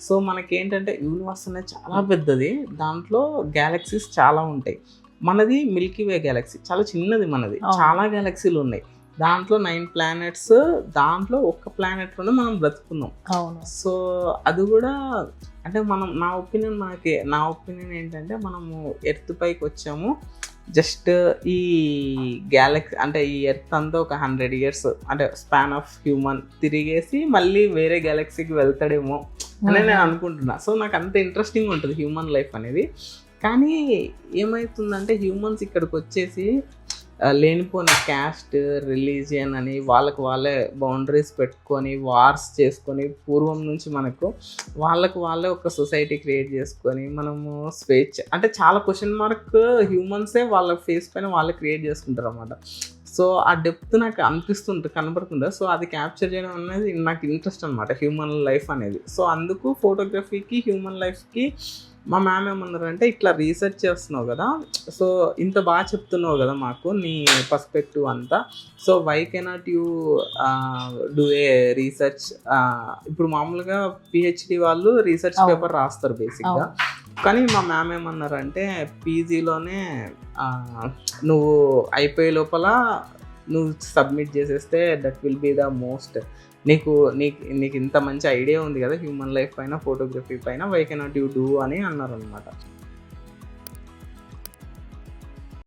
So మనకేంటంటే universe అనేది చాలా పెద్దది, దాంట్లో గ్యాలక్సీస్ చాలా ఉంటాయి. మనది మిల్కీ వే గ్యాలక్సీ చాలా చిన్నది, మనది చాలా గ్యాలక్సీలు ఉన్నాయి. దాంట్లో 9 ప్లానెట్స్, దాంట్లో ఒక్క ప్లానెట్లోనే మనం బ్రతుకున్నాం. సో అది కూడా అంటే నా ఒపీనియన్ ఏంటంటే మనము ఎర్త్ పైకి వచ్చాము, జస్ట్ ఈ గ్యాలక్సీ అంటే ఈ ఎర్త్ అంతా ఒక 100 years అంటే స్పాన్ ఆఫ్ హ్యూమన్ తిరిగేసి మళ్ళీ వేరే గ్యాలక్సీకి వెళ్తాడేమో అని నేను అనుకుంటున్నా. సో నాకు అంత ఇంట్రెస్టింగ్ ఉంటుంది హ్యూమన్ లైఫ్ అనేది. కానీ ఏమవుతుందంటే హ్యూమన్స్ ఇక్కడికి వచ్చేసి లేనిపోని క్యాస్ట్, రిలీజియన్ అని వాళ్ళే బౌండరీస్ పెట్టుకొని వార్స్ చేసుకొని, పూర్వం నుంచి వాళ్ళే ఒక సొసైటీ క్రియేట్ చేసుకొని మనము స్వేచ్ఛ అంటే చాలా క్వశ్చన్ మార్క్ హ్యూమన్సే వాళ్ళ ఫేస్ పైన వాళ్ళే క్రియేట్ చేసుకుంటారు అన్నమాట. సో ఆ డెప్త్ నాకు కనబడుతుందా. సో అది క్యాప్చర్ చేయడం అనేది నాకు ఇంట్రెస్ట్ అనమాట, హ్యూమన్ లైఫ్ అనేది. సో అందుకు ఫోటోగ్రఫీకి హ్యూమన్ లైఫ్కి మా మ్యామ్ ఏమన్నారంటే, ఇట్లా రీసెర్చ్ చేస్తున్నావు కదా, సో ఇంత బాగా చెప్తున్నావు కదా మాకు నీ పర్స్పెక్టివ్ అంతా, so why cannot you do a research. ఇప్పుడు మామూలుగా పిహెచ్డి వాళ్ళు రీసెర్చ్ పేపర్ రాస్తారు బేసిక్గా, కానీ మా మ్యామ్ ఏమన్నారంటే పీజీలోనే నువ్వు అయిపోయే లోపల నువ్వు సబ్మిట్ చేసేస్తే that will be the most, నీకు ఇంత మంచి ఐడియా ఉంది కదా హ్యూమన్ లైఫ్ పైన, ఫోటోగ్రఫీ పైన, వై కెనాట్ యూ డూ అని అన్నారు అనమాట.